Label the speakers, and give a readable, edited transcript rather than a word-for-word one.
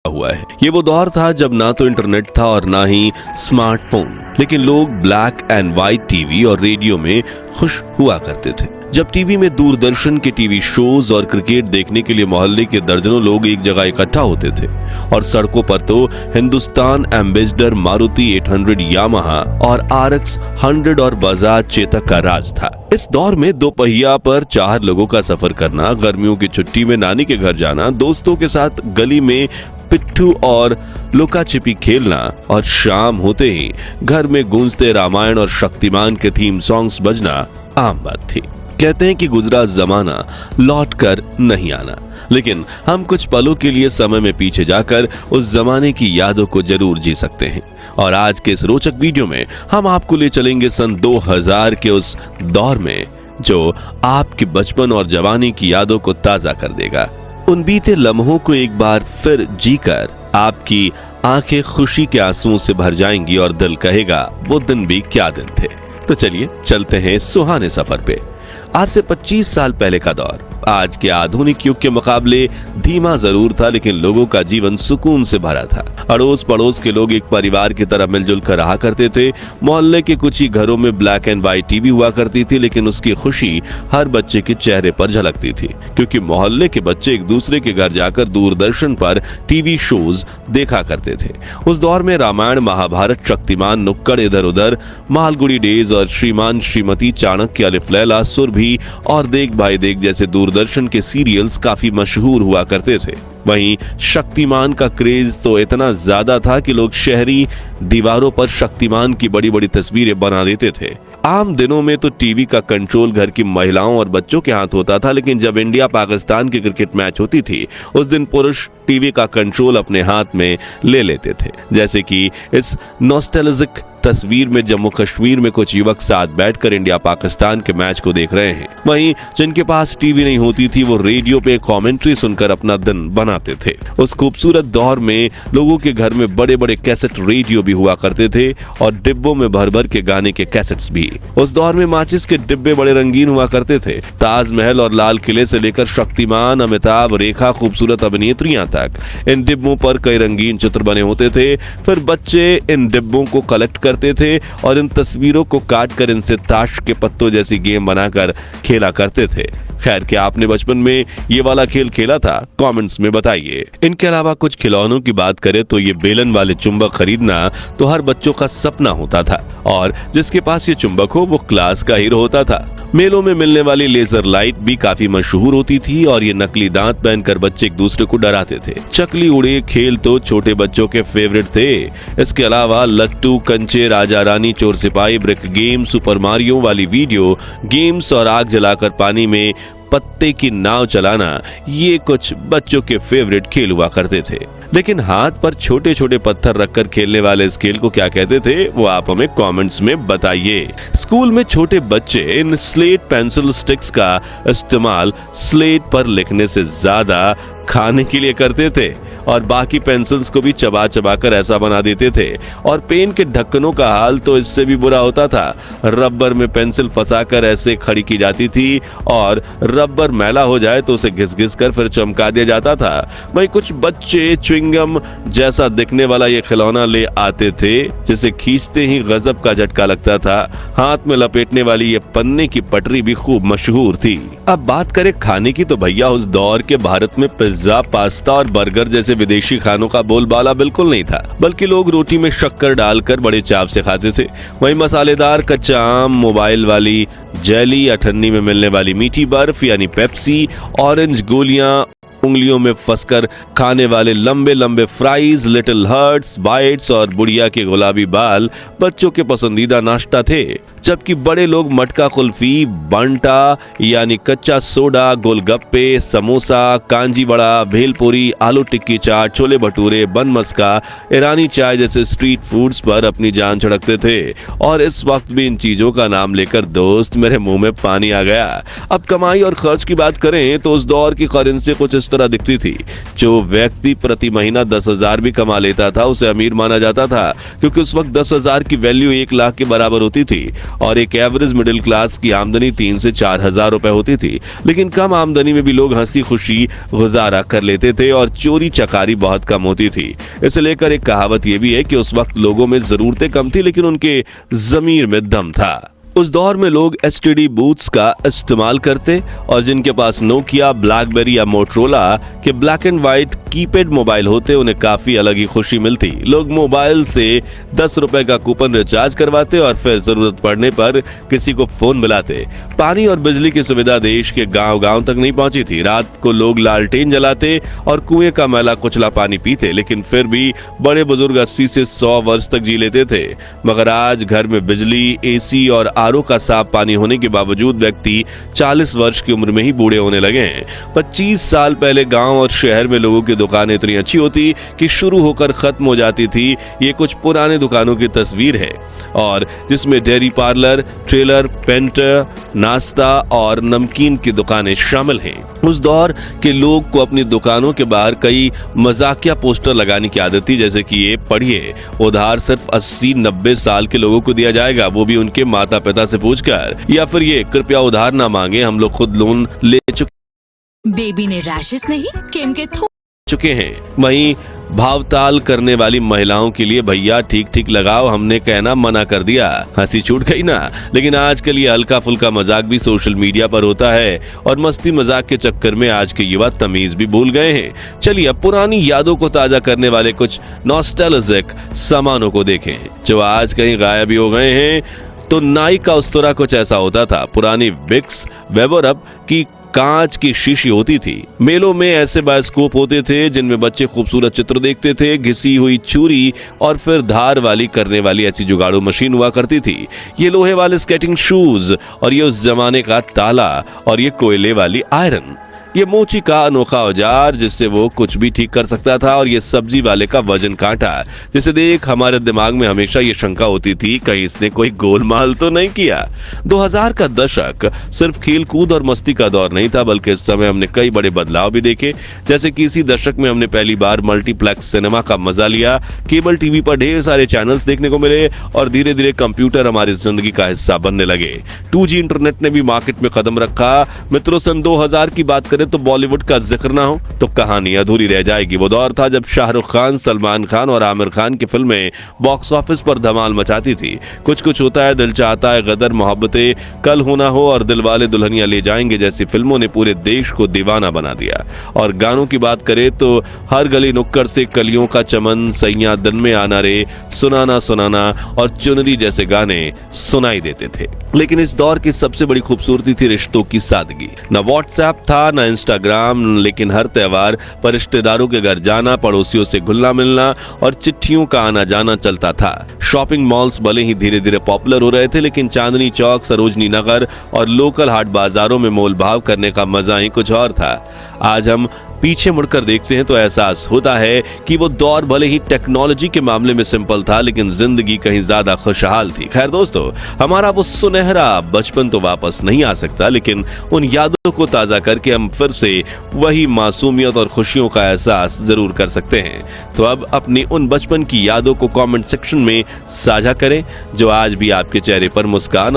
Speaker 1: हुआ है। ये वो दौर था जब ना तो इंटरनेट था और ना ही स्मार्टफोन, लेकिन लोग ब्लैक एंड व्हाइट टीवी और रेडियो में खुश हुआ करते थे। जब टीवी में दूरदर्शन के टीवी शोज और क्रिकेट देखने के लिए मोहल्ले के दर्जनों लोग एक जगह इकट्ठा होते थे और सड़कों पर तो हिंदुस्तान एम्बेसडर, मारुति 800, यामाहा और RX 100 और बजाज चेतक का राज था। इस दौर में दो पहिया पर 4 लोगों का सफर करना, गर्मियों की छुट्टी में नानी के घर जाना, दोस्तों के साथ गली में पिट्ठू और लुका छिपी खेलना और शाम होते ही घर में गूंजते रामायण और शक्तिमान के थीम सॉन्ग्स बजना आम बात थी। कहते हैं कि गुजरा जमाना लौट कर नहीं आना, लेकिन हम कुछ पलों के लिए समय में पीछे जाकर उस जमाने की यादों को जरूर जी सकते हैं। और आज के इस रोचक वीडियो में हम आपको ले चलेंगे सन 2000 के उस दौर में जो आपके बचपन और जवानी की यादों को ताजा कर देगा। उन बीते लम्हों को एक बार फिर जीकर आपकी आंखें खुशी के आंसुओं से भर जाएंगी और दिल कहेगा वो दिन भी क्या दिन थे। तो चलिए चलते हैं सुहाने सफर पे। आज से 25 साल पहले का दौर आज के आधुनिक युग के मुकाबले धीमा जरूर था, लेकिन लोगों का जीवन सुकून से भरा था। अड़ोस पड़ोस के लोग एक परिवार की तरह मिलजुल कर रहा करते थे। मोहल्ले के कुछ ही घरों में ब्लैक एंड व्हाइट टीवी हुआ करती थी, लेकिन उसकी खुशी हर बच्चे के चेहरे पर झलकती थी, क्योंकि मोहल्ले के बच्चे एक दूसरे के घर जाकर दूरदर्शन पर टीवी शोज देखा करते थे। उस दौर में रामायण, महाभारत, शक्तिमान, नुक्कड़ इधर उधर, मालगुड़ी डेज और श्रीमान श्रीमती, चाणक्य, अलिफ लैला, सुरभि और देख भाई देख जैसे दूरदर्शन के सीरियल्स काफी मशहूर हुआ करते थे। वहीं शक्तिमान का क्रेज तो इतना ज्यादा था कि लोग शहरी दीवारों पर शक्तिमान की बड़ी बड़ी तस्वीरें बना देते थे। आम दिनों में तो टीवी का कंट्रोल घर की महिलाओं और बच्चों के हाथ होता था, लेकिन जब इंडिया पाकिस्तान की क्रिकेट मैच होती थी उस दिन पुरुष टीवी का कंट्रोल अपने हाथ में ले लेते थे। जैसे कि इस नॉस्टैल्जिक तस्वीर में जम्मू कश्मीर में कुछ युवक साथ बैठकर इंडिया पाकिस्तान के मैच को देख रहे हैं। वहीं जिनके पास टीवी नहीं होती थी वो रेडियो पे कमेंट्री सुनकर अपना दिन बनाते थे। उस खूबसूरत दौर में लोगों के घर में बड़े बड़े कैसेट रेडियो भी हुआ करते थे और डिब्बों में भर भर के गाने के कैसेट्स भी। उस दौर में माचिस के डिब्बे बड़े रंगीन हुआ करते थे। ताजमहल और लाल किले से लेकर शक्तिमान, अमिताभ, रेखा, खूबसूरत अभिनेत्रियां तक इन डिब्बों पर कई रंगीन चित्र बने होते थे। फिर बच्चे इन डिब्बों को कलेक्ट करते थे और इन तस्वीरों को काटकर इनसे ताश के पत्तों जैसी गेम बनाकर खेला करते थे। खैर, क्या आपने बचपन में ये वाला खेल खेला था? कमेंट्स में बताइए। इनके अलावा कुछ खिलौनों की बात करें तो ये बेलन वाले चुंबक खरीदना तो हर बच्चों का सपना होता था और जिसके पास ये चुंबक हो वो क्लास का हीरो होता था। मेलों में मिलने वाली लेजर लाइट भी काफी मशहूर होती थी और ये नकली दांत पहनकर बच्चे एक दूसरे को डराते थे। चकली उड़े खेल तो छोटे बच्चों के फेवरेट थे। इसके अलावा लट्टू, कंचे, राजा रानी, चोर सिपाही, ब्रिक गेम, सुपर मारियो वाली वीडियो गेम्स और आग जलाकर पानी में पत्ते की नाव चलाना, ये कुछ बच्चों के फेवरेट खेल हुआ करते थे। लेकिन हाथ पर छोटे छोटे पत्थर रखकर खेलने वाले इस खेल को क्या कहते थे वो आप हमें कमेंट्स में बताइए। स्कूल में छोटे बच्चे इन स्लेट पेंसिल स्टिक्स का इस्तेमाल स्लेट पर लिखने से ज्यादा खाने के लिए करते थे और बाकी पेंसिल्स को भी चबा चबा कर ऐसा बना देते थे। और पेन के ढक्कनों का हाल तो इससे भी बुरा होता था। रबर में पेंसिल फंसाकर ऐसे खड़ी की जाती थी और रबर मैला हो जाए तो उसे घिस घिस कर फिर चमका दिया जाता था। वहीं कुछ बच्चे च्युइंगम जैसा दिखने वाला ये खिलौना ले आते थे जिसे खींचते ही गजब का झटका लगता था। हाथ में लपेटने वाली ये पन्ने की पटरी भी खूब मशहूर थी। अब बात करें खाने की तो भैया उस दौर के भारत में पिज्जा, पास्ता और बर्गर जैसे विदेशी खानों का बोलबाला बिल्कुल नहीं था, बल्कि लोग रोटी में शक्कर डालकर बड़े चाव से खाते थे। वहीं मसालेदार कच्चा आम, मोबाइल वाली जेली, अठन्नी में मिलने वाली मीठी बर्फ यानी पेप्सी, ऑरेंज गोलियां, उंगलियों में फंसकर खाने वाले लंबे लंबे फ्राइज, लिटिल हर्ट्स, बाइट्स और बुढ़िया के गुलाबी बाल बच्चों के पसंदीदा नाश्ता थे। जबकि बड़े लोग मटका कुल्फी, बंटा यानी कच्चा सोडा, गोलगप्पे, समोसा, कांजी बड़ा, भेलपुरी, आलू टिक्की चाट, छोले भटूरे, बन मस्का, ईरानी चाय जैसे स्ट्रीट फूड्स पर अपनी जान छिड़कते थे। और इस वक्त भी इन चीजों का नाम लेकर दोस्त मेरे मुंह में पानी आ गया। अब कमाई और खर्च की बात करें तो उस दौर की करेंसी कुछ इस तरह दिखती थी। जो व्यक्ति प्रति महीना 10,000 भी कमा लेता था उसे अमीर माना जाता था, क्योंकि उस वक्त 10,000 की वैल्यू 1 लाख के बराबर होती थी और एक एवरेज मिडिल क्लास की आमदनी 3 से 4,000 रुपए होती थी। लेकिन कम आमदनी में भी लोग हंसी खुशी गुजारा कर लेते थे और चोरी चकारी बहुत कम होती थी। इसे लेकर एक कहावत यह भी है कि उस वक्त लोगों में जरूरतें कम थी लेकिन उनके ज़मीर में दम था। उस दौर में लोग एसटीडी बूथ्स का इस्तेमाल करते और जिनके पास नोकिया, ब्लैकबेरी या मोटरोला के black and white keypad mobile होते उन्हें काफी अलग ही खुशी मिलती। लोग मोबाइल से 10 रुपए का कूपन रिचार्ज करवाते और फिर जरूरत पड़ने पर किसी को फोन मिलाते। पानी और बिजली की सुविधा देश के गांव-गांव तक नहीं पहुंची थी। रात को लोग लालटेन जलाते और कुएं का मैला कुचला पानी पीते, लेकिन फिर भी बड़े बुजुर्ग 80 से 100 वर्ष तक जी लेते थे। मगर आज घर में बिजली, एसी और आरओ का साफ पानी होने के बावजूद व्यक्ति 40 वर्ष की उम्र में ही बूढ़े होने लगे हैं। 25 साल पहले गांव और शहर में लोगों की दुकानें इतनी अच्छी होती कि शुरू होकर खत्म हो जाती थी। ये कुछ पुराने दुकानों की तस्वीर है और जिसमें डेयरी पार्लर, ट्रेलर, पेंटर, नाश्ता और नमकीन की दुकानें शामिल हैं। उस दौर के लोग को अपनी दुकानों के बाहर कई मजाकिया पोस्टर लगाने की आदत थी, जैसे कि ये पढ़िए, उधार सिर्फ 80-90 साल के लोगों को दिया जाएगा, वो भी उनके माता पिता से पूछकर, या फिर ये कृपया उधार ना मांगे, हम लोग खुद लोन ले
Speaker 2: बेबी ने रैशेस नहीं केम के
Speaker 1: चुके हैं। वहीं भावताल करने वाली महिलाओं के लिए भैया ठीक ठीक लगाओ, हमने कहना मना कर दिया, हंसी छूट गई ना। लेकिन आजकल ये हल्का फुल्का मजाक भी सोशल मीडिया पर होता है और मस्ती मजाक के चक्कर में आज के युवा तमीज भी भूल गए हैं। चलिए अब पुरानी यादों को ताजा करने वाले कुछ नॉस्टैल्जिक सामानों को देखें जो आज कहीं गायब ही हो गए हैं। तो नाई का उस्तरा कुछ ऐसा होता था। पुरानी विक्स, वेबरअप की कांच की शीशी होती थी। मेलों में ऐसे बायोस्कोप होते थे जिनमें बच्चे खूबसूरत चित्र देखते थे। घिसी हुई छुरी और फिर धार वाली करने वाली ऐसी जुगाड़ू मशीन हुआ करती थी। ये लोहे वाले स्केटिंग शूज और ये उस जमाने का ताला और ये कोयले वाली आयरन। ये मोची का अनोखा औजार जिससे वो कुछ भी ठीक कर सकता था और ये सब्जी वाले का वजन कांटा जिसे देख हमारे दिमाग में हमेशा ये शंका होती थी कहीं इसने कोई गोलमाल तो नहीं किया। 2000 का दशक सिर्फ खेल कूद और मस्ती का दौर नहीं था, बल्कि इस समय हमने कई बड़े बदलाव भी देखे। जैसे कि इसी दशक में हमने पहली बार मल्टीप्लेक्स सिनेमा का मजा लिया। केबल टीवी पर ढेर सारे चैनल्स देखने को मिले और धीरे धीरे कंप्यूटर हमारी जिंदगी का हिस्सा बनने लगे। 2G इंटरनेट ने भी मार्केट में कदम रखा। मित्रों, सन 2000 की बात करें तो बॉलीवुड का जिक्र ना हो तो कहानी अधूरी रह जाएगी। वो दौर था जब शाहरुख खान, सलमान खान और आमिर खान की फिल्में बॉक्स ऑफिस पर धमाल मचाती थी। कुछ कुछ होता है, दिल चाहता है, गदर, मोहब्बतें, कल हो ना हो और दिलवाले दुल्हनिया ले जाएंगे जैसी फिल्मों ने पूरे देश को दीवाना बना दिया। और गानों की बात करें तो हर गली नुक्कड़ से कलियों का चमन, सैया दिन में आना रे, सुनाना सुनाना और चुनरी जैसे गाने सुनाई देते थे। लेकिन इस दौर की सबसे बड़ी खूबसूरती थी रिश्तों की सादगी। न व्हाट्सएप था, न इंस्टाग्राम, लेकिन हर त्योहार पर रिश्तेदारों के घर जाना, पड़ोसियों से घुलना मिलना और चिट्ठियों का आना जाना चलता था। शॉपिंग मॉल्स भले ही धीरे धीरे पॉपुलर हो रहे थे, लेकिन चांदनी चौक, सरोजनी नगर और लोकल हाट बाजारों में मोल भाव करने का मजा ही कुछ और था। आज हम पीछे मुड़कर देखते हैं तो एहसास होता है कि वो दौर भले ही टेक्नोलॉजी के मामले में सिंपल था, लेकिन जिंदगी कहीं ज्यादा खुशहाल थी। खैर दोस्तों, हमारा वो सुनहरा बचपन तो वापस नहीं आ सकता, लेकिन उन यादों को ताजा करके हम फिर से वही मासूमियत और खुशियों का एहसास जरूर कर सकते हैं। तो अब अपनी उन बचपन की यादों को कमेंट सेक्शन में साझा करें जो आज भी आपके चेहरे पर मुस्कान